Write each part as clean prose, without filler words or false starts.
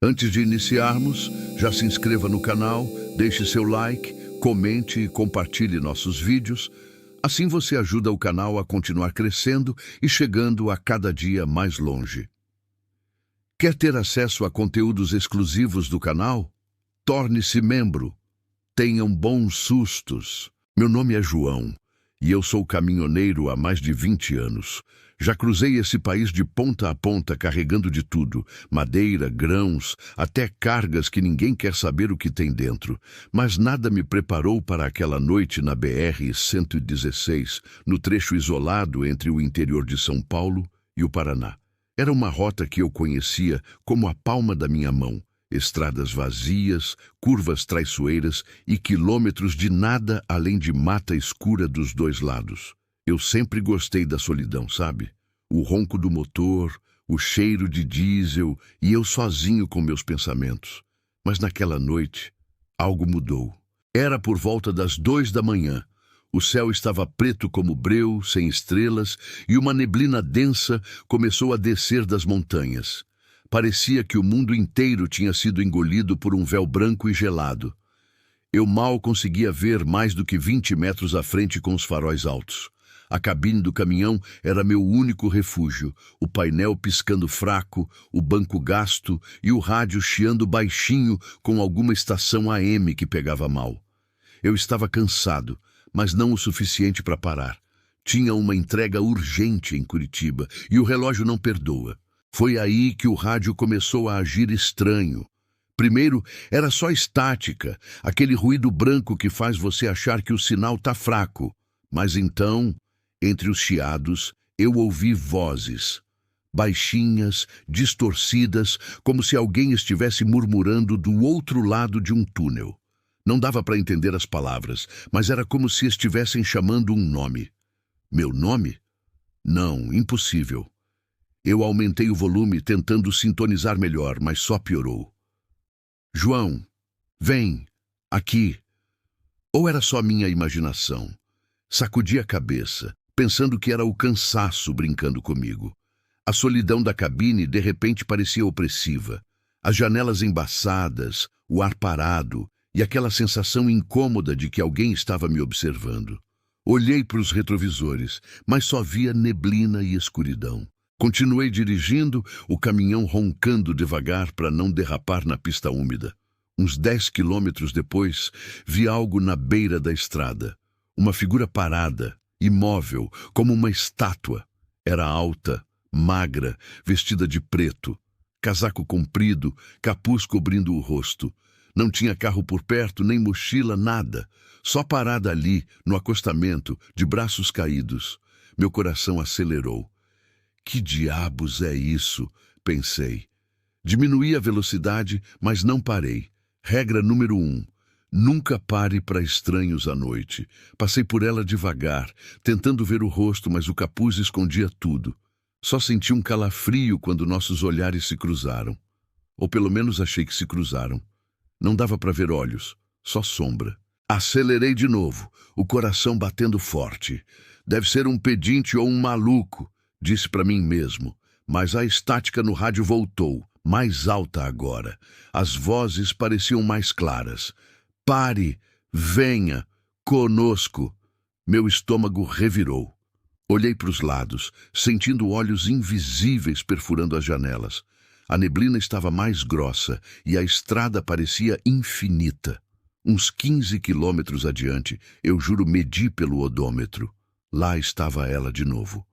Antes de iniciarmos, já se inscreva no canal, deixe seu like, comente e compartilhe nossos vídeos. Assim você ajuda o canal a continuar crescendo e chegando a cada dia mais longe. Quer ter acesso a conteúdos exclusivos do canal? Torne-se membro. Tenham bons sustos. Meu nome é João e eu sou caminhoneiro há mais de 20 anos. Já cruzei esse país de ponta a ponta carregando de tudo, madeira, grãos, até cargas que ninguém quer saber o que tem dentro. Mas nada me preparou para aquela noite na BR-116, no trecho isolado entre o interior de São Paulo e o Paraná. Era uma rota que eu conhecia como a palma da minha mão. Estradas vazias, curvas traiçoeiras e quilômetros de nada além de mata escura dos dois lados. Eu sempre gostei da solidão, sabe? O ronco do motor, o cheiro de diesel e eu sozinho com meus pensamentos. Mas naquela noite, algo mudou. Era por volta das 2 da manhã. O céu estava preto como breu, sem estrelas, e uma neblina densa começou a descer das montanhas. Parecia que o mundo inteiro tinha sido engolido por um véu branco e gelado. Eu mal conseguia ver mais do que 20 metros à frente com os faróis altos. A cabine do caminhão era meu único refúgio, o painel piscando fraco, o banco gasto e o rádio chiando baixinho com alguma estação AM que pegava mal. Eu estava cansado, mas não o suficiente para parar. Tinha uma entrega urgente em Curitiba e o relógio não perdoa. Foi aí que o rádio começou a agir estranho. Primeiro, era só estática, aquele ruído branco que faz você achar que o sinal está fraco. Mas então, entre os chiados, eu ouvi vozes, baixinhas, distorcidas, como se alguém estivesse murmurando do outro lado de um túnel. Não dava para entender as palavras, mas era como se estivessem chamando um nome. Meu nome? Não, impossível. Eu aumentei o volume tentando sintonizar melhor, mas só piorou. João, vem, aqui. Ou era só minha imaginação? Sacudi a cabeça, pensando que era o cansaço brincando comigo. A solidão da cabine de repente parecia opressiva. As janelas embaçadas, o ar parado e aquela sensação incômoda de que alguém estava me observando. Olhei para os retrovisores, mas só via neblina e escuridão. Continuei dirigindo, o caminhão roncando devagar para não derrapar na pista úmida. Uns 10 quilômetros depois, vi algo na beira da estrada. Uma figura parada, imóvel, como uma estátua. Era alta, magra, vestida de preto. Casaco comprido, capuz cobrindo o rosto. Não tinha carro por perto, nem mochila, nada. Só parada ali, no acostamento, de braços caídos. Meu coração acelerou. Que diabos é isso? Pensei. Diminuí a velocidade, mas não parei. Regra número 1. Nunca pare para estranhos à noite. Passei por ela devagar, tentando ver o rosto, mas o capuz escondia tudo. Só senti um calafrio quando nossos olhares se cruzaram. Ou pelo menos achei que se cruzaram. Não dava para ver olhos, só sombra. Acelerei de novo, o coração batendo forte. Deve ser um pedinte ou um maluco, disse para mim mesmo, mas a estática no rádio voltou, mais alta agora. As vozes pareciam mais claras. Pare, venha, conosco. Meu estômago revirou. Olhei para os lados, sentindo olhos invisíveis perfurando as janelas. A neblina estava mais grossa e a estrada parecia infinita. Uns 15 quilômetros adiante, eu juro medi pelo odômetro. Lá estava ela de novo.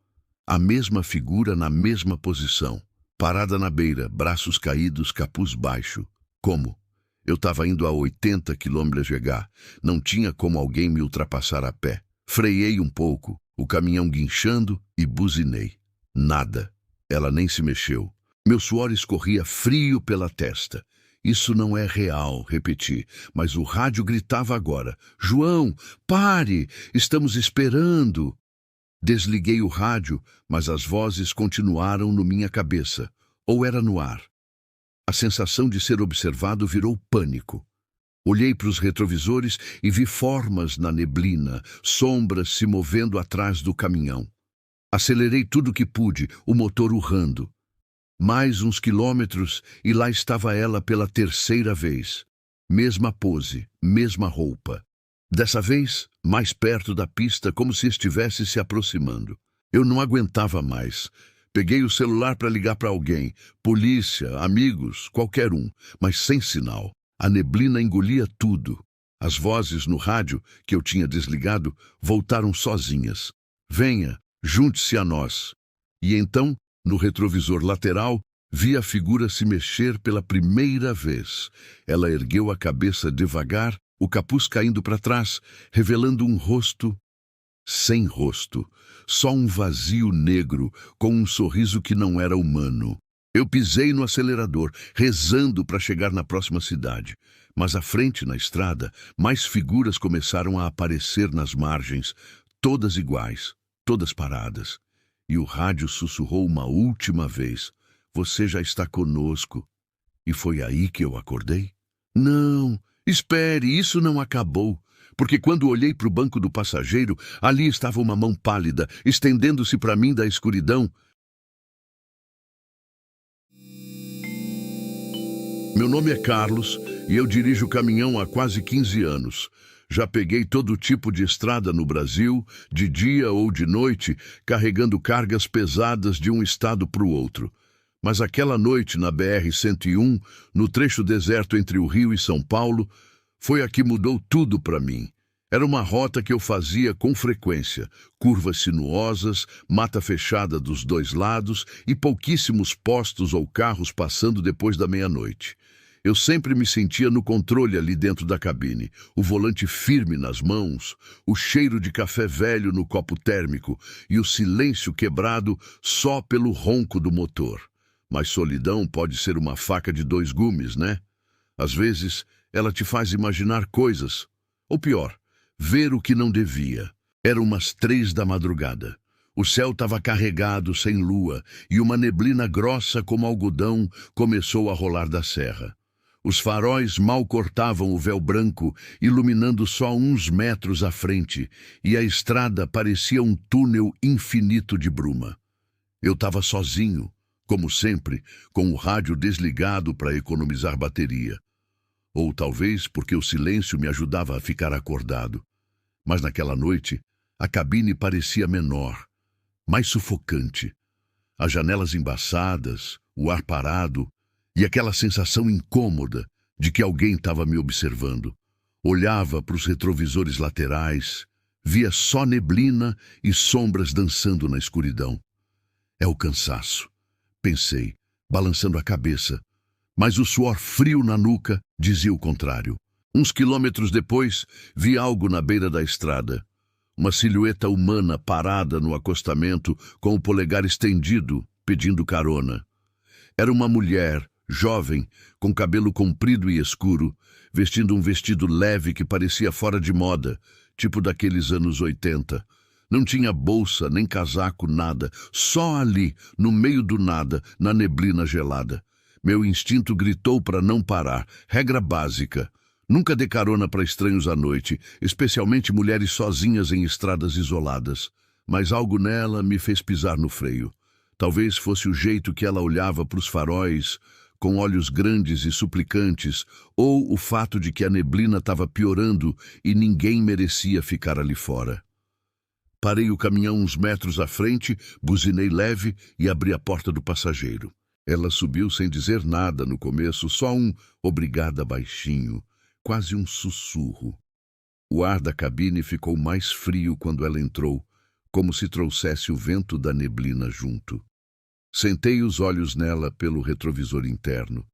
A mesma figura na mesma posição, parada na beira, braços caídos, capuz baixo. Como? Eu estava indo a 80 km/h. Não tinha como alguém me ultrapassar a pé. Freiei um pouco, o caminhão guinchando e buzinei. Nada. Ela nem se mexeu. Meu suor escorria frio pela testa. Isso não é real, repeti, mas o rádio gritava agora. João, pare! Estamos esperando! Desliguei o rádio, mas as vozes continuaram na minha cabeça. Ou era no ar. A sensação de ser observado virou pânico. Olhei para os retrovisores e vi formas na neblina, sombras se movendo atrás do caminhão. Acelerei tudo o que pude, o motor urrando. Mais uns quilômetros e lá estava ela pela terceira vez. Mesma pose, mesma roupa. Dessa vez, mais perto da pista, como se estivesse se aproximando. Eu não aguentava mais. Peguei o celular para ligar para alguém. Polícia, amigos, qualquer um, mas sem sinal. A neblina engolia tudo. As vozes no rádio, que eu tinha desligado, voltaram sozinhas. Venha, junte-se a nós. E então, no retrovisor lateral, vi a figura se mexer pela primeira vez. Ela ergueu a cabeça devagar, o capuz caindo para trás, revelando um rosto sem rosto, só um vazio negro, com um sorriso que não era humano. Eu pisei no acelerador, rezando para chegar na próxima cidade. Mas à frente, na estrada, mais figuras começaram a aparecer nas margens, todas iguais, todas paradas. E o rádio sussurrou uma última vez: "Você já está conosco." E foi aí que eu acordei. Não, espere, isso não acabou. Porque quando olhei para o banco do passageiro, ali estava uma mão pálida, estendendo-se para mim da escuridão. Meu nome é Carlos e eu dirijo caminhão há quase 15 anos. Já peguei todo tipo de estrada no Brasil, de dia ou de noite, carregando cargas pesadas de um estado para o outro. Mas aquela noite na BR-101, no trecho deserto entre o Rio e São Paulo, foi a que mudou tudo para mim. Era uma rota que eu fazia com frequência, curvas sinuosas, mata fechada dos dois lados e pouquíssimos postos ou carros passando depois da meia-noite. Eu sempre me sentia no controle ali dentro da cabine, o volante firme nas mãos, o cheiro de café velho no copo térmico e o silêncio quebrado só pelo ronco do motor. Mas solidão pode ser uma faca de dois gumes, né? Às vezes, ela te faz imaginar coisas, ou pior, ver o que não devia. Era umas 3 da madrugada. O céu estava carregado, sem lua, e uma neblina grossa como algodão começou a rolar da serra. Os faróis mal cortavam o véu branco, iluminando só uns metros à frente, e a estrada parecia um túnel infinito de bruma. Eu estava sozinho, como sempre, com o rádio desligado para economizar bateria. Ou talvez porque o silêncio me ajudava a ficar acordado. Mas naquela noite, a cabine parecia menor, mais sufocante. As janelas embaçadas, o ar parado e aquela sensação incômoda de que alguém estava me observando. Olhava para os retrovisores laterais, via só neblina e sombras dançando na escuridão. É o cansaço, pensei, balançando a cabeça. Mas o suor frio na nuca dizia o contrário. Uns quilômetros depois, vi algo na beira da estrada. Uma silhueta humana parada no acostamento, com o polegar estendido, pedindo carona. Era uma mulher, jovem, com cabelo comprido e escuro, vestindo um vestido leve que parecia fora de moda, tipo daqueles anos 80. Não tinha bolsa, nem casaco, nada. Só ali, no meio do nada, na neblina gelada. Meu instinto gritou para não parar. Regra básica. Nunca dê carona para estranhos à noite, especialmente mulheres sozinhas em estradas isoladas. Mas algo nela me fez pisar no freio. Talvez fosse o jeito que ela olhava para os faróis, com olhos grandes e suplicantes, ou o fato de que a neblina estava piorando e ninguém merecia ficar ali fora. Parei o caminhão uns metros à frente, buzinei leve e abri a porta do passageiro. Ela subiu sem dizer nada no começo, só um "obrigada" baixinho, quase um sussurro. O ar da cabine ficou mais frio quando ela entrou, como se trouxesse o vento da neblina junto. Sentei os olhos nela pelo retrovisor interno,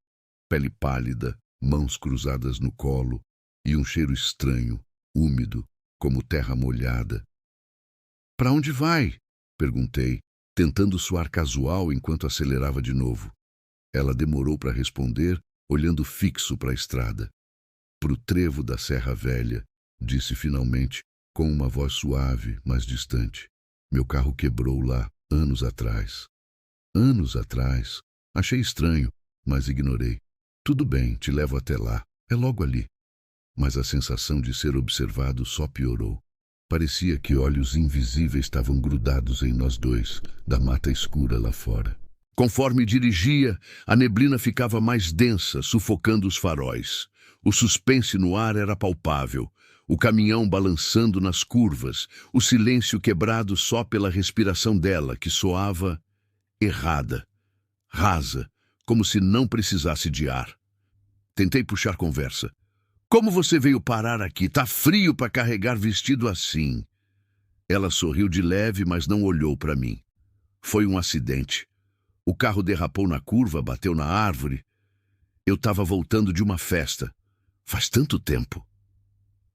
pele pálida, mãos cruzadas no colo e um cheiro estranho, úmido, como terra molhada. "Para onde vai?" perguntei, tentando soar casual enquanto acelerava de novo. Ela demorou para responder, olhando fixo para a estrada. "Pro trevo da Serra Velha", disse finalmente, com uma voz suave, mas distante. "Meu carro quebrou lá, anos atrás." Anos atrás. Achei estranho, mas ignorei. "Tudo bem, te levo até lá. É logo ali." Mas a sensação de ser observado só piorou. Parecia que olhos invisíveis estavam grudados em nós dois, da mata escura lá fora. Conforme dirigia, a neblina ficava mais densa, sufocando os faróis. O suspense no ar era palpável. O caminhão balançando nas curvas, o silêncio quebrado só pela respiração dela, que soava errada, rasa, como se não precisasse de ar. Tentei puxar conversa. Como você veio parar aqui? Tá frio para carregar vestido assim. Ela sorriu de leve, mas não olhou para mim. Foi um acidente. O carro derrapou na curva, bateu na árvore. Eu estava voltando de uma festa. Faz tanto tempo.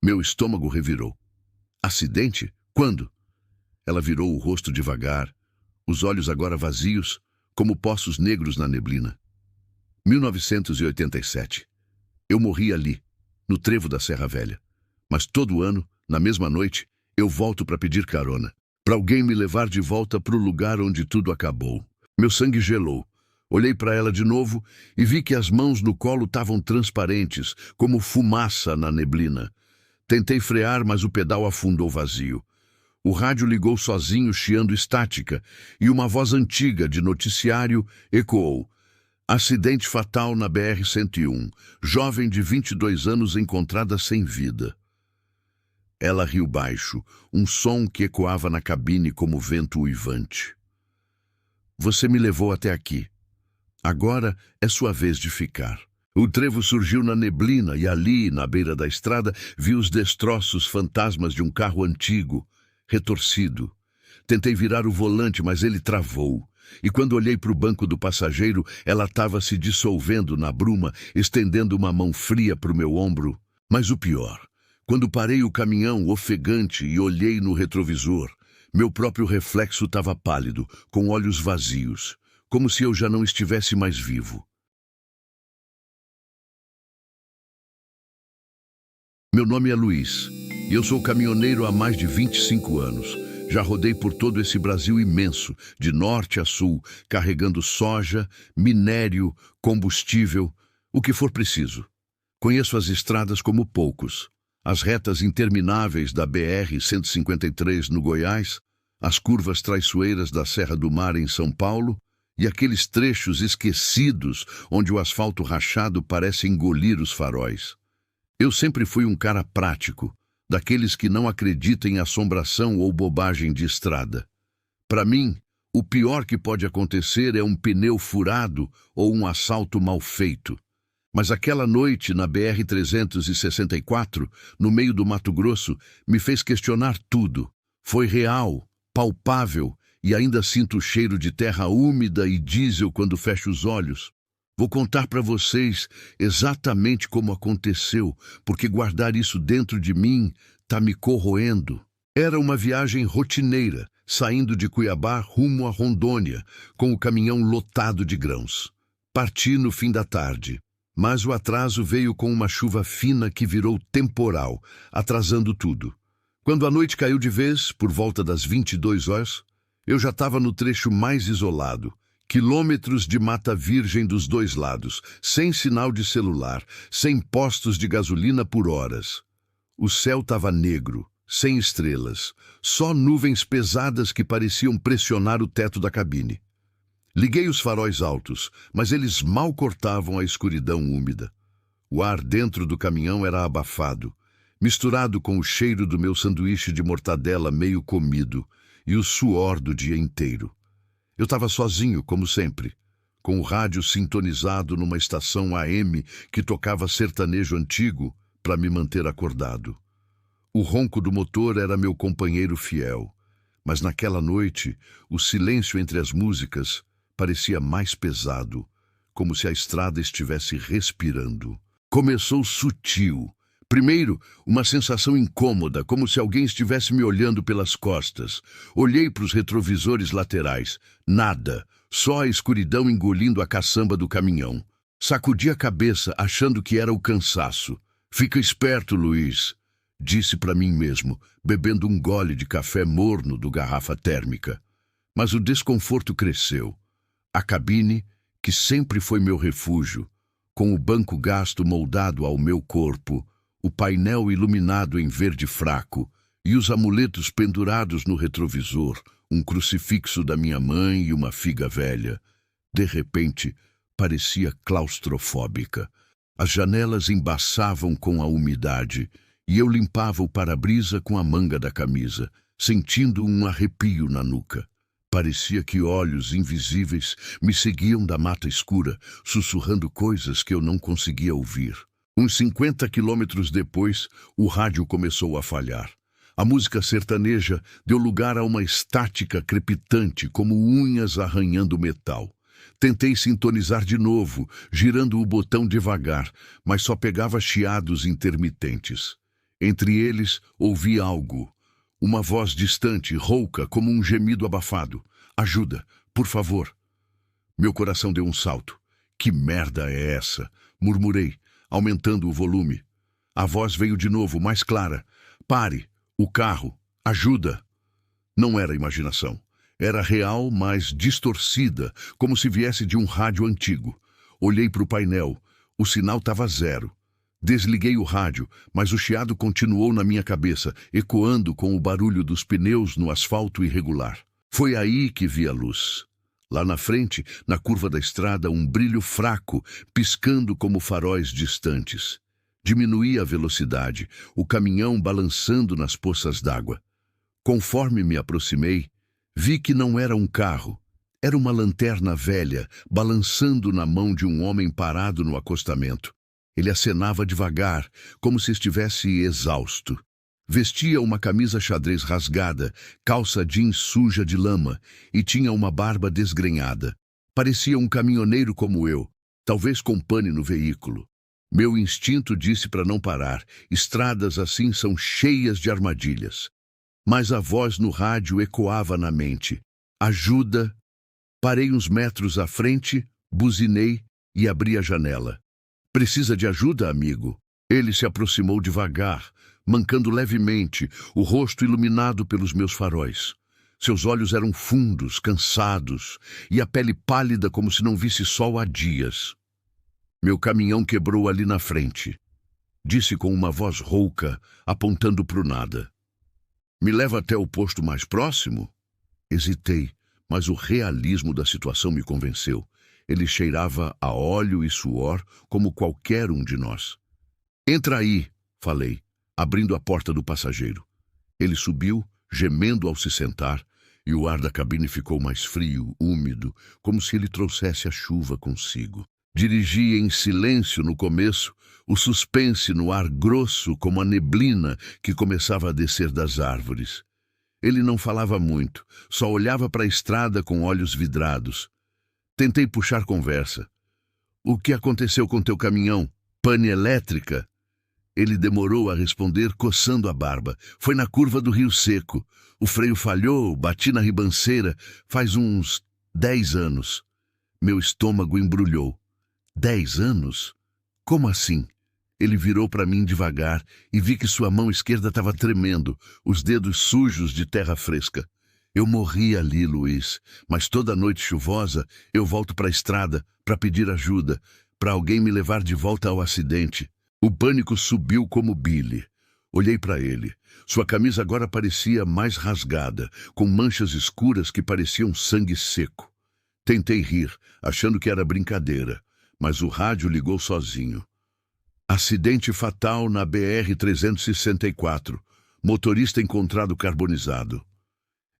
Meu estômago revirou. Acidente? Quando? Ela virou o rosto devagar, os olhos agora vazios, como poços negros na neblina. 1987. Eu morri ali, no trevo da Serra Velha. Mas todo ano, na mesma noite, eu volto para pedir carona, para alguém me levar de volta para o lugar onde tudo acabou. Meu sangue gelou. Olhei para ela de novo e vi que as mãos no colo estavam transparentes, como fumaça na neblina. Tentei frear, mas o pedal afundou vazio. O rádio ligou sozinho, chiando estática, e uma voz antiga de noticiário ecoou. Acidente fatal na BR-101. Jovem de 22 anos encontrada sem vida. Ela riu baixo, um som que ecoava na cabine como vento uivante. Você me levou até aqui. Agora é sua vez de ficar. O trevo surgiu na neblina e ali, na beira da estrada, vi os destroços fantasmas de um carro antigo, retorcido. Tentei virar o volante, mas ele travou. E quando olhei para o banco do passageiro, ela estava se dissolvendo na bruma, estendendo uma mão fria para o meu ombro. Mas o pior, quando parei o caminhão ofegante e olhei no retrovisor, meu próprio reflexo estava pálido, com olhos vazios, como se eu já não estivesse mais vivo. Meu nome é Luiz, e eu sou caminhoneiro há mais de 25 anos. Já rodei por todo esse Brasil imenso, de norte a sul, carregando soja, minério, combustível, o que for preciso. Conheço as estradas como poucos. As retas intermináveis da BR-153 no Goiás, as curvas traiçoeiras da Serra do Mar em São Paulo e aqueles trechos esquecidos onde o asfalto rachado parece engolir os faróis. Eu sempre fui um cara prático, daqueles que não acreditam em assombração ou bobagem de estrada. Para mim, o pior que pode acontecer é um pneu furado ou um assalto mal feito. Mas aquela noite na BR-364, no meio do Mato Grosso, me fez questionar tudo. Foi real, palpável, e ainda sinto o cheiro de terra úmida e diesel quando fecho os olhos. Vou contar para vocês exatamente como aconteceu, porque guardar isso dentro de mim está me corroendo. Era uma viagem rotineira, saindo de Cuiabá rumo a Rondônia, com o caminhão lotado de grãos. Parti no fim da tarde, mas o atraso veio com uma chuva fina que virou temporal, atrasando tudo. Quando a noite caiu de vez, por volta das 22 horas, eu já estava no trecho mais isolado. Quilômetros de mata virgem dos dois lados, sem sinal de celular, sem postos de gasolina por horas. O céu estava negro, sem estrelas, só nuvens pesadas que pareciam pressionar o teto da cabine. Liguei os faróis altos, mas eles mal cortavam a escuridão úmida. O ar dentro do caminhão era abafado, misturado com o cheiro do meu sanduíche de mortadela meio comido e o suor do dia inteiro. Eu estava sozinho, como sempre, com o rádio sintonizado numa estação AM que tocava sertanejo antigo para me manter acordado. O ronco do motor era meu companheiro fiel, mas naquela noite, o silêncio entre as músicas parecia mais pesado, como se a estrada estivesse respirando. Começou sutil. Primeiro, uma sensação incômoda, como se alguém estivesse me olhando pelas costas. Olhei para os retrovisores laterais. Nada, só a escuridão engolindo a caçamba do caminhão. Sacudi a cabeça, achando que era o cansaço. Fica esperto, Luiz, disse para mim mesmo, bebendo um gole de café morno do garrafa térmica. Mas o desconforto cresceu. A cabine, que sempre foi meu refúgio, com o banco gasto moldado ao meu corpo, o painel iluminado em verde fraco e os amuletos pendurados no retrovisor, um crucifixo da minha mãe e uma figa velha. De repente, parecia claustrofóbica. As janelas embaçavam com a umidade e eu limpava o para-brisa com a manga da camisa, sentindo um arrepio na nuca. Parecia que olhos invisíveis me seguiam da mata escura, sussurrando coisas que eu não conseguia ouvir. Uns 50 quilômetros depois, o rádio começou a falhar. A música sertaneja deu lugar a uma estática crepitante, como unhas arranhando metal. Tentei sintonizar de novo, girando o botão devagar, mas só pegava chiados intermitentes. Entre eles, ouvi algo. Uma voz distante, rouca, como um gemido abafado. Ajuda, por favor. Meu coração deu um salto. Que merda é essa? Murmurei, aumentando o volume. A voz veio de novo, mais clara. Pare, o carro, ajuda. Não era imaginação. Era real, mas distorcida, como se viesse de um rádio antigo. Olhei para o painel. O sinal estava zero. Desliguei o rádio, mas o chiado continuou na minha cabeça, ecoando com o barulho dos pneus no asfalto irregular. Foi aí que vi a luz. Lá na frente, na curva da estrada, um brilho fraco, piscando como faróis distantes. Diminuí a velocidade, o caminhão balançando nas poças d'água. Conforme me aproximei, vi que não era um carro. Era uma lanterna velha, balançando na mão de um homem parado no acostamento. Ele acenava devagar, como se estivesse exausto. Vestia uma camisa xadrez rasgada, calça jeans suja de lama e tinha uma barba desgrenhada. Parecia um caminhoneiro como eu, talvez com pane no veículo. Meu instinto disse para não parar. Estradas assim são cheias de armadilhas. Mas a voz no rádio ecoava na mente. Ajuda! Parei uns metros à frente, buzinei e abri a janela. Precisa de ajuda, amigo? Ele se aproximou devagar, mancando levemente, o rosto iluminado pelos meus faróis. Seus olhos eram fundos, cansados, e a pele pálida como se não visse sol há dias. Meu caminhão quebrou ali na frente. Disse com uma voz rouca, apontando para o nada. Me leva até o posto mais próximo? Hesitei, mas o realismo da situação me convenceu. Ele cheirava a óleo e suor como qualquer um de nós. Entra aí, falei, abrindo a porta do passageiro. Ele subiu, gemendo ao se sentar, e o ar da cabine ficou mais frio, úmido, como se ele trouxesse a chuva consigo. Dirigi em silêncio no começo, o suspense no ar grosso como a neblina que começava a descer das árvores. Ele não falava muito, só olhava para a estrada com olhos vidrados. Tentei puxar conversa. O que aconteceu com teu caminhão? Pane elétrica? Ele demorou a responder, coçando a barba. Foi na curva do Rio Seco. O freio falhou, bati na ribanceira. Faz uns 10 anos. Meu estômago embrulhou. 10 anos? Como assim? Ele virou para mim devagar e vi que sua mão esquerda estava tremendo, os dedos sujos de terra fresca. Eu morri ali, Luiz, mas toda noite chuvosa eu volto para a estrada para pedir ajuda, para alguém me levar de volta ao acidente. O pânico subiu como bile. Olhei para ele. Sua camisa agora parecia mais rasgada, com manchas escuras que pareciam sangue seco. Tentei rir, achando que era brincadeira, mas o rádio ligou sozinho. Acidente fatal na BR-364. Motorista encontrado carbonizado.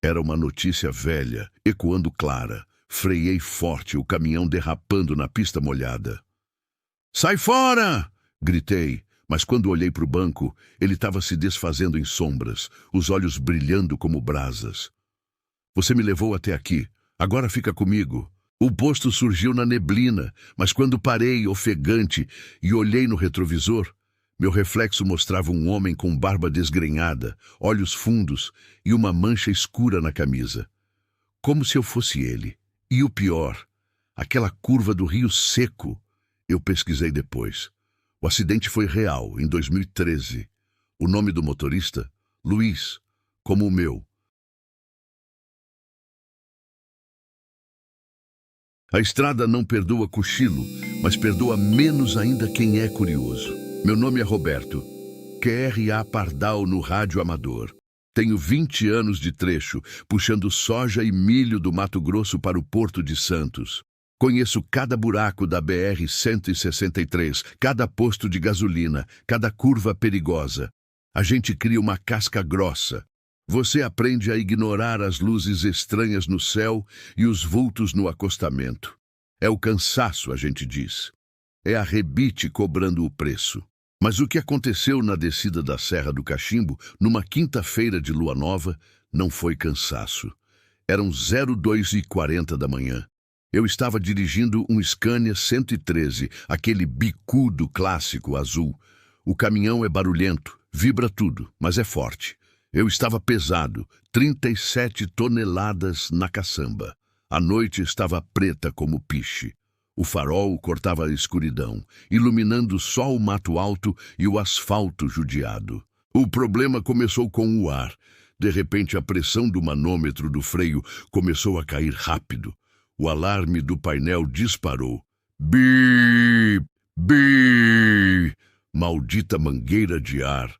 Era uma notícia velha, ecoando clara. Freiei forte, o caminhão derrapando na pista molhada. Sai fora! Gritei, mas quando olhei para o banco, ele estava se desfazendo em sombras, os olhos brilhando como brasas. Você me levou até aqui, agora fica comigo. O posto surgiu na neblina, mas quando parei, ofegante, e olhei no retrovisor, meu reflexo mostrava um homem com barba desgrenhada, olhos fundos e uma mancha escura na camisa. Como se eu fosse ele. E o pior, aquela curva do Rio Seco. Eu pesquisei depois. O acidente foi real, em 2013. O nome do motorista? Luiz, como o meu. A estrada não perdoa cochilo, mas perdoa menos ainda quem é curioso. Meu nome é Roberto, QRA Pardal no rádio amador. Tenho 20 anos de trecho, puxando soja e milho do Mato Grosso para o Porto de Santos. Conheço cada buraco da BR-163, cada posto de gasolina, cada curva perigosa. A gente cria uma casca grossa. Você aprende a ignorar as luzes estranhas no céu e os vultos no acostamento. É o cansaço, a gente diz. É a rebite cobrando o preço. Mas o que aconteceu na descida da Serra do Cachimbo, numa quinta-feira de lua nova, não foi cansaço. Eram 02h40 da manhã. Eu estava dirigindo um Scania 113, aquele bicudo clássico azul. O caminhão é barulhento, vibra tudo, mas é forte. Eu estava pesado, 37 toneladas na caçamba. A noite estava preta como piche. O farol cortava a escuridão, iluminando só o mato alto e o asfalto judiado. O problema começou com o ar. De repente, a pressão do manômetro do freio começou a cair rápido. O alarme do painel disparou. Bip! Bip! Maldita mangueira de ar.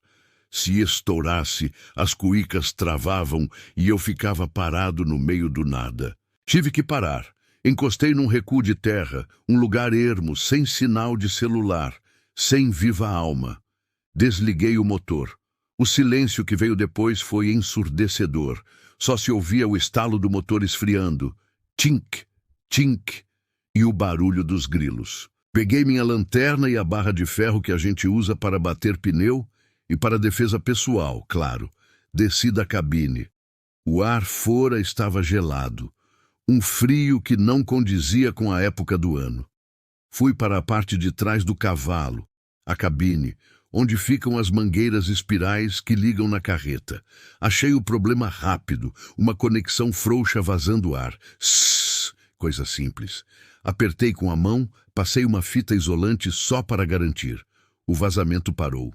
Se estourasse, as cuícas travavam e eu ficava parado no meio do nada. Tive que parar. Encostei num recuo de terra, um lugar ermo, sem sinal de celular, sem viva alma. Desliguei o motor. O silêncio que veio depois foi ensurdecedor. Só se ouvia o estalo do motor esfriando. Tink, tink, e o barulho dos grilos. Peguei minha lanterna e a barra de ferro que a gente usa para bater pneu e para defesa pessoal, claro. Desci da cabine. O ar fora estava gelado. Um frio que não condizia com a época do ano. Fui para a parte de trás do cavalo, a cabine, onde ficam as mangueiras espirais que ligam na carreta. Achei o problema rápido, uma conexão frouxa vazando ar. Sss, coisa simples. Apertei com a mão, passei uma fita isolante só para garantir. O vazamento parou.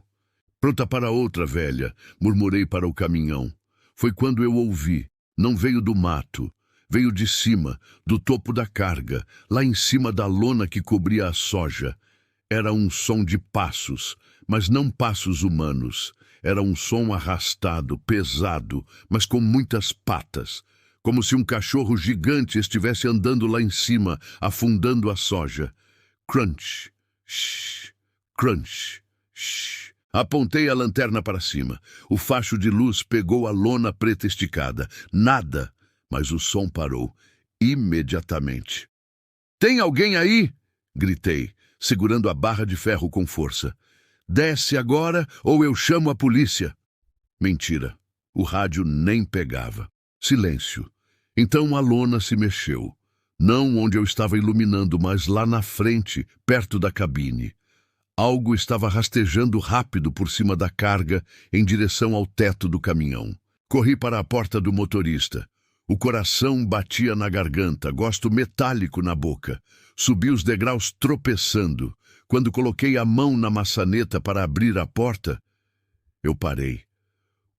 Pronta para outra, velha, murmurei para o caminhão. Foi quando eu ouvi. Não veio do mato. Veio de cima, do topo da carga, lá em cima da lona que cobria a soja. Era um som de passos, mas não passos humanos. Era um som arrastado, pesado, mas com muitas patas. Como se um cachorro gigante estivesse andando lá em cima, afundando a soja. Crunch, shh, crunch, shh. Apontei a lanterna para cima. O facho de luz pegou a lona preta esticada. Nada, mas o som parou. Imediatamente. Tem alguém aí? Gritei, segurando a barra de ferro com força. Desce agora ou eu chamo a polícia. Mentira. O rádio nem pegava. Silêncio. Então a lona se mexeu. Não onde eu estava iluminando, mas lá na frente, perto da cabine. Algo estava rastejando rápido por cima da carga em direção ao teto do caminhão. Corri para a porta do motorista. O coração batia na garganta, gosto metálico na boca. Subi os degraus tropeçando. Quando coloquei a mão na maçaneta para abrir a porta, eu parei.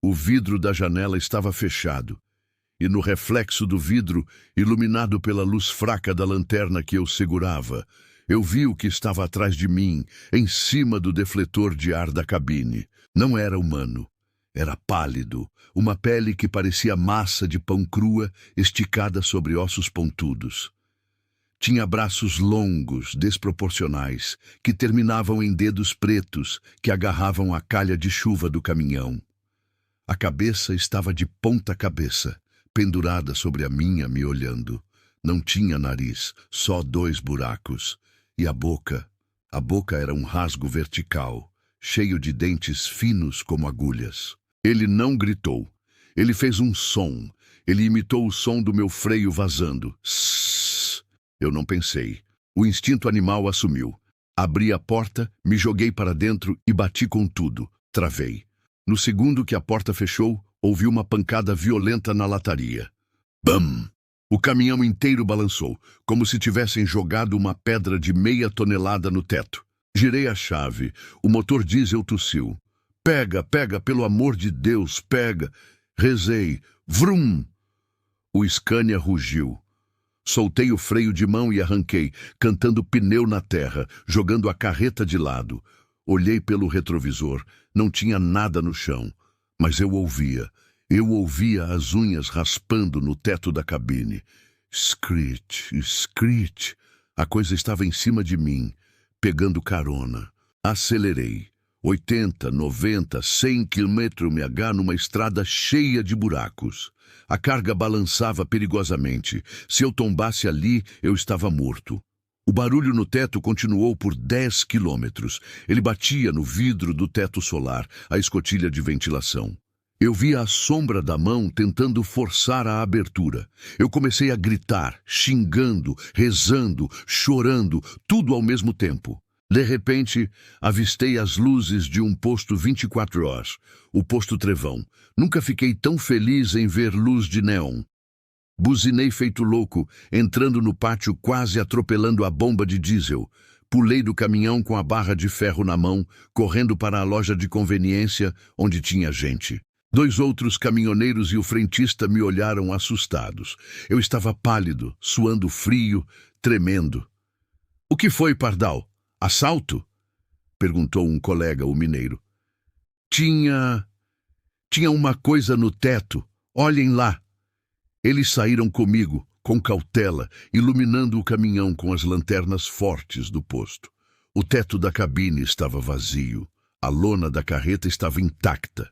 O vidro da janela estava fechado. E no reflexo do vidro, iluminado pela luz fraca da lanterna que eu segurava, eu vi o que estava atrás de mim, em cima do defletor de ar da cabine. Não era humano. Era pálido, uma pele que parecia massa de pão crua esticada sobre ossos pontudos. Tinha braços longos, desproporcionais, que terminavam em dedos pretos que agarravam a calha de chuva do caminhão. A cabeça estava de ponta cabeça, pendurada sobre a minha, me olhando. Não tinha nariz, só 2 buracos. E a boca era um rasgo vertical, cheio de dentes finos como agulhas. Ele não gritou. Ele fez um som. Ele imitou o som do meu freio vazando. Sss. Eu não pensei. O instinto animal assumiu. Abri a porta, me joguei para dentro e bati com tudo. Travei. No segundo que a porta fechou, ouvi uma pancada violenta na lataria. Bam! O caminhão inteiro balançou, como se tivessem jogado uma pedra de meia tonelada no teto. Girei a chave. O motor diesel tossiu. Pega, pega, pelo amor de Deus, pega. Rezei. Vrum! O Scania rugiu. Soltei o freio de mão e arranquei, cantando pneu na terra, jogando a carreta de lado. Olhei pelo retrovisor. Não tinha nada no chão. Mas eu ouvia. Eu ouvia as unhas raspando no teto da cabine. Screech, screech. A coisa estava em cima de mim, pegando carona. Acelerei. 80, 90, 100 km/h numa estrada cheia de buracos. A carga balançava perigosamente. Se eu tombasse ali, eu estava morto. O barulho no teto continuou por 10 quilômetros. Ele batia no vidro do teto solar, a escotilha de ventilação. Eu via a sombra da mão tentando forçar a abertura. Eu comecei a gritar, xingando, rezando, chorando, tudo ao mesmo tempo. De repente, avistei as luzes de um posto 24 horas, o posto Trevão. Nunca fiquei tão feliz em ver luz de neon. Buzinei feito louco, entrando no pátio quase atropelando a bomba de diesel. Pulei do caminhão com a barra de ferro na mão, correndo para a loja de conveniência, onde tinha gente. 2 outros caminhoneiros e o frentista me olharam assustados. Eu estava pálido, suando frio, tremendo. "O que foi, Pardal? Assalto?" perguntou um colega, o mineiro. Tinha uma coisa no teto. Olhem lá." Eles saíram comigo, com cautela, iluminando o caminhão com as lanternas fortes do posto. O teto da cabine estava vazio. A lona da carreta estava intacta.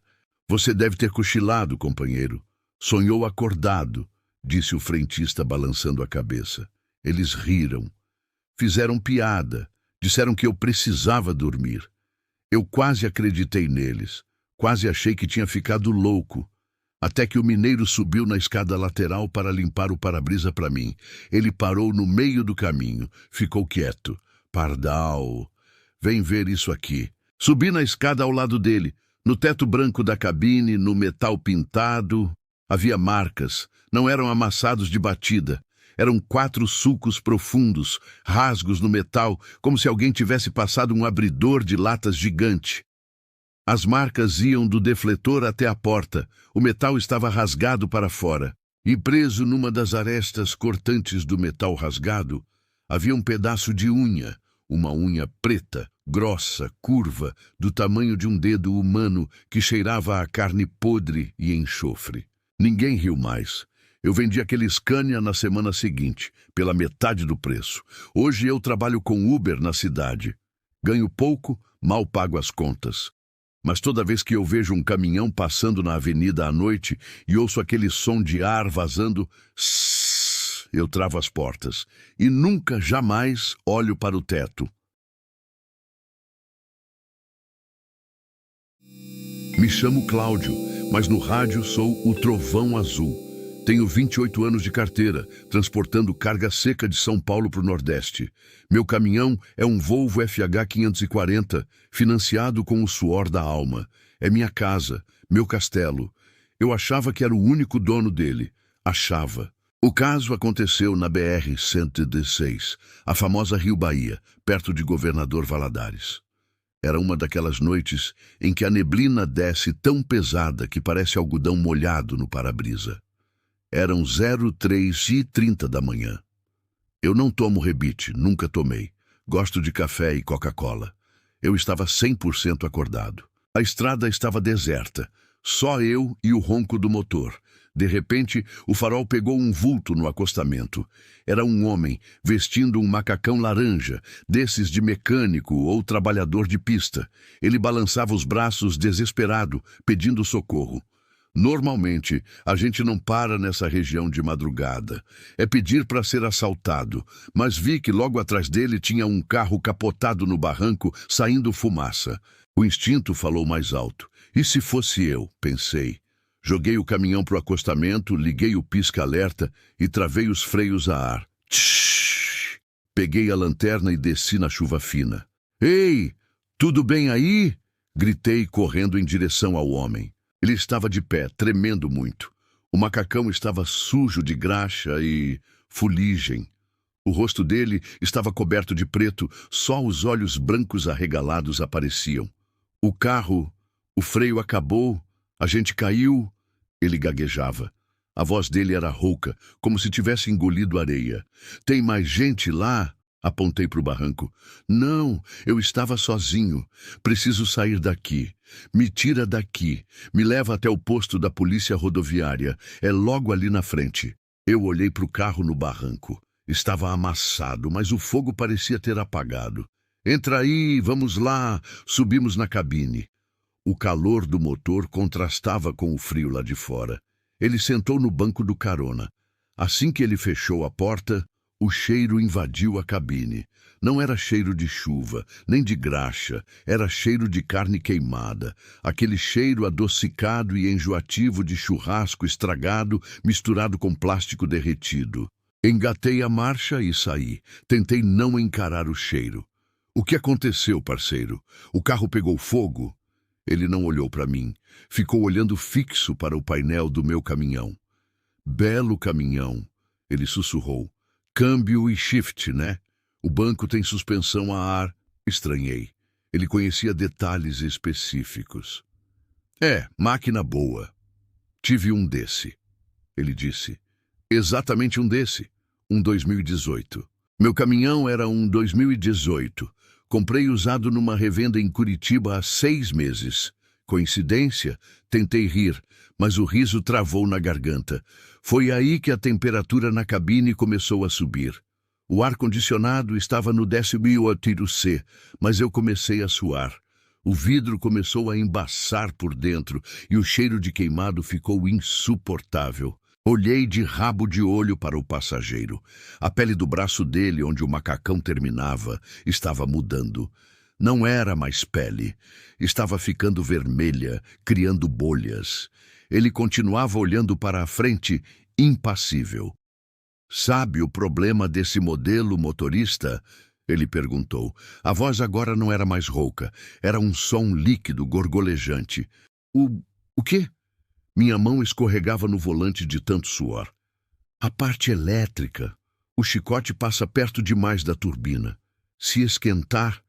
"Você deve ter cochilado, companheiro. Sonhou acordado", disse o frentista balançando a cabeça. Eles riram. Fizeram piada. Disseram que eu precisava dormir. Eu quase acreditei neles. Quase achei que tinha ficado louco. Até que o mineiro subiu na escada lateral para limpar o para-brisa para mim. Ele parou no meio do caminho. Ficou quieto. "Pardal, vem ver isso aqui." Subi na escada ao lado dele. No teto branco da cabine, no metal pintado, havia marcas. Não eram amassados de batida. Eram 4 sulcos profundos, rasgos no metal, como se alguém tivesse passado um abridor de latas gigante. As marcas iam do defletor até a porta. O metal estava rasgado para fora. E preso numa das arestas cortantes do metal rasgado, havia um pedaço de unha, uma unha preta, grossa, curva, do tamanho de um dedo humano que cheirava a carne podre e enxofre. Ninguém riu mais. Eu vendi aquele Scania na semana seguinte, pela metade do preço. Hoje eu trabalho com Uber na cidade. Ganho pouco, mal pago as contas. Mas toda vez que eu vejo um caminhão passando na avenida à noite e ouço aquele som de ar vazando, eu travo as portas e nunca, jamais olho para o teto. Me chamo Cláudio, mas no rádio sou o Trovão Azul. Tenho 28 anos de carteira, transportando carga seca de São Paulo para o Nordeste. Meu caminhão é um Volvo FH 540, financiado com o suor da alma. É minha casa, meu castelo. Eu achava que era o único dono dele. Achava. O caso aconteceu na BR-116, a famosa Rio Bahia, perto de Governador Valadares. Era uma daquelas noites em que a neblina desce tão pesada que parece algodão molhado no para-brisa. Eram 03h30 da manhã. Eu não tomo rebite, nunca tomei. Gosto de café e Coca-Cola. Eu estava 100% acordado. A estrada estava deserta, só eu e o ronco do motor. De repente, o farol pegou um vulto no acostamento. Era um homem, vestindo um macacão laranja, desses de mecânico ou trabalhador de pista. Ele balançava os braços desesperado, pedindo socorro. Normalmente, a gente não para nessa região de madrugada. É pedir para ser assaltado, mas vi que logo atrás dele tinha um carro capotado no barranco, saindo fumaça. O instinto falou mais alto. E se fosse eu? Pensei. Joguei o caminhão para o acostamento, liguei o pisca-alerta e travei os freios a ar. Tsh! Peguei a lanterna e desci na chuva fina. "Ei, tudo bem aí?" Gritei, correndo em direção ao homem. Ele estava de pé, tremendo muito. O macacão estava sujo de graxa e fuligem. O rosto dele estava coberto de preto, só os olhos brancos arregalados apareciam. O freio acabou, a gente caiu. Ele gaguejava. A voz dele era rouca, como se tivesse engolido areia. "Tem mais gente lá?" Apontei para o barranco. "Não, eu estava sozinho. Preciso sair daqui. Me tira daqui. Me leva até o posto da polícia rodoviária. É logo ali na frente." Eu olhei para o carro no barranco. Estava amassado, mas o fogo parecia ter apagado. Entra aí, vamos lá. Subimos na cabine. O calor do motor contrastava com o frio lá de fora. Ele sentou no banco do carona. Assim que ele fechou a porta, o cheiro invadiu a cabine. Não era cheiro de chuva, nem de graxa, era cheiro de carne queimada. Aquele cheiro adocicado e enjoativo de churrasco estragado misturado com plástico derretido. Engatei a marcha e saí. Tentei não encarar o cheiro. O que aconteceu, parceiro? O carro pegou fogo? Ele não olhou para mim. Ficou olhando fixo para o painel do meu caminhão. Belo caminhão, ele sussurrou. Câmbio e shift, né? O banco tem suspensão a ar. Estranhei. Ele conhecia detalhes específicos. Máquina boa. Tive um desse, ele disse. Exatamente um desse. Um 2018. Meu caminhão era um 2018. Comprei usado numa revenda em Curitiba há 6 meses. Coincidência? Tentei rir, mas o riso travou na garganta. Foi aí que a temperatura na cabine começou a subir. O ar-condicionado estava no 18º C, mas eu comecei a suar. O vidro começou a embaçar por dentro e o cheiro de queimado ficou insuportável. Olhei de rabo de olho para o passageiro. A pele do braço dele, onde o macacão terminava, estava mudando. Não era mais pele. Estava ficando vermelha, criando bolhas. Ele continuava olhando para a frente, impassível. Sabe o problema desse modelo, motorista? Ele perguntou. A voz agora não era mais rouca. Era um som líquido, gorgolejante. O quê? Minha mão escorregava no volante de tanto suor. A parte elétrica. O chicote passa perto demais da turbina. Se esquentar...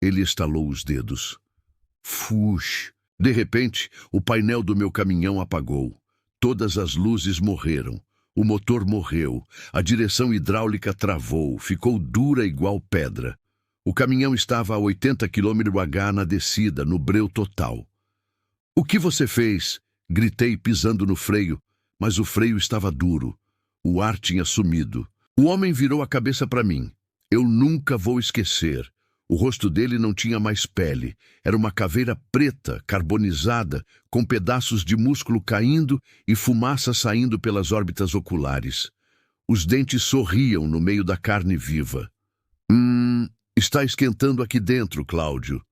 Ele estalou os dedos. Fush! De repente, o painel do meu caminhão apagou. Todas as luzes morreram. O motor morreu. A direção hidráulica travou. Ficou dura igual pedra. O caminhão estava a 80 km/h na descida, no breu total. O que você fez? Gritei pisando no freio, mas o freio estava duro. O ar tinha sumido. O homem virou a cabeça para mim. Eu nunca vou esquecer. O rosto dele não tinha mais pele. Era uma caveira preta, carbonizada, com pedaços de músculo caindo e fumaça saindo pelas órbitas oculares. Os dentes sorriam no meio da carne viva. Está esquentando aqui dentro, Cláudio,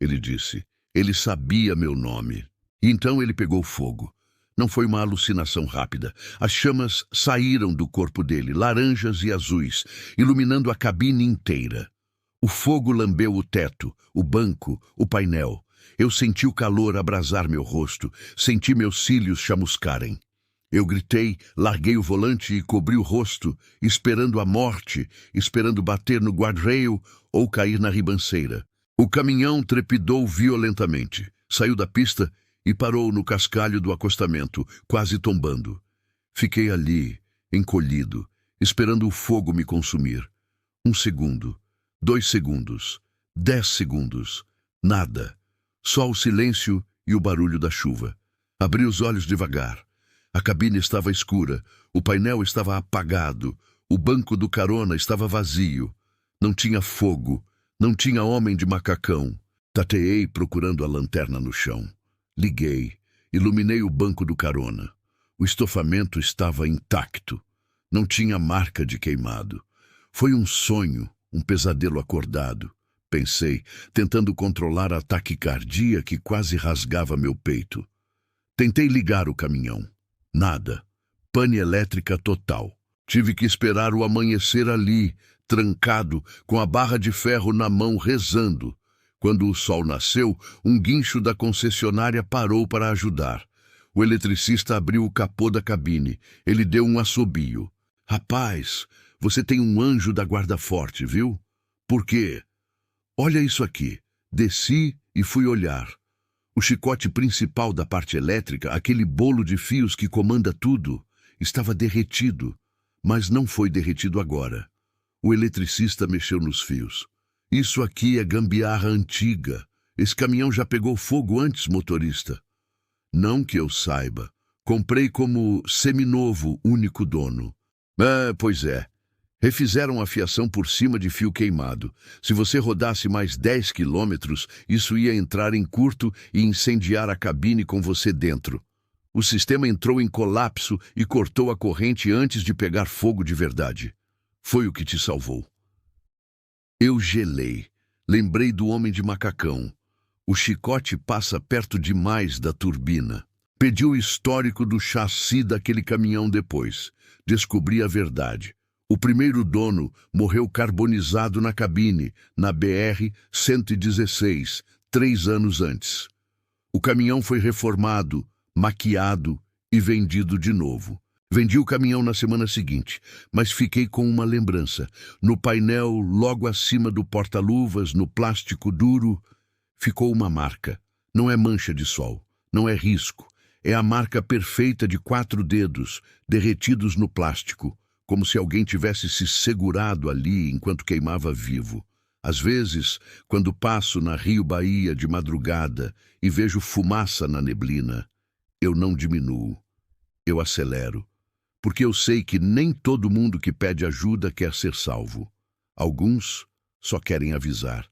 ele disse. Ele sabia meu nome. E então ele pegou fogo. Não foi uma alucinação rápida. As chamas saíram do corpo dele, laranjas e azuis, iluminando a cabine inteira. O fogo lambeu o teto, o banco, o painel. Eu senti o calor abrasar meu rosto, senti meus cílios chamuscarem. Eu gritei, larguei o volante e cobri o rosto, esperando a morte, esperando bater no guardrail ou cair na ribanceira. O caminhão trepidou violentamente, saiu da pista e parou no cascalho do acostamento, quase tombando. Fiquei ali, encolhido, esperando o fogo me consumir. 1 segundo. 2 segundos, 10 segundos, nada. Só o silêncio e o barulho da chuva. Abri os olhos devagar. A cabine estava escura, o painel estava apagado, o banco do carona estava vazio. Não tinha fogo, não tinha homem de macacão. Tateei procurando a lanterna no chão. Liguei, iluminei o banco do carona. O estofamento estava intacto. Não tinha marca de queimado. Foi um sonho. Um pesadelo acordado, pensei, tentando controlar a taquicardia que quase rasgava meu peito. Tentei ligar o caminhão. Nada. Pane elétrica total. Tive que esperar o amanhecer ali, trancado, com a barra de ferro na mão, rezando. Quando o sol nasceu, um guincho da concessionária parou para ajudar. O eletricista abriu o capô da cabine. Ele deu um assobio. Rapaz... Você tem um anjo da guarda forte, viu? Por quê? Olha isso aqui. Desci e fui olhar. O chicote principal da parte elétrica, aquele bolo de fios que comanda tudo, estava derretido, mas não foi derretido agora. O eletricista mexeu nos fios. Isso aqui é gambiarra antiga. Esse caminhão já pegou fogo antes, motorista. Não que eu saiba. Comprei como seminovo, único dono. Pois é. Refizeram a fiação por cima de fio queimado. Se você rodasse mais 10 quilômetros, isso ia entrar em curto e incendiar a cabine com você dentro. O sistema entrou em colapso e cortou a corrente antes de pegar fogo de verdade. Foi o que te salvou. Eu gelei. Lembrei do homem de macacão. O chicote passa perto demais da turbina. Pedi o histórico do chassi daquele caminhão depois. Descobri a verdade. O primeiro dono morreu carbonizado na cabine, na BR-116, 3 anos antes. O caminhão foi reformado, maquiado e vendido de novo. Vendi o caminhão na semana seguinte, mas fiquei com uma lembrança. No painel, logo acima do porta-luvas, no plástico duro, ficou uma marca. Não é mancha de sol, não é risco. É a marca perfeita de 4 dedos, derretidos no plástico, como se alguém tivesse se segurado ali enquanto queimava vivo. Às vezes, quando passo na Rio Bahia de madrugada e vejo fumaça na neblina, eu não diminuo, eu acelero, porque eu sei que nem todo mundo que pede ajuda quer ser salvo. Alguns só querem avisar.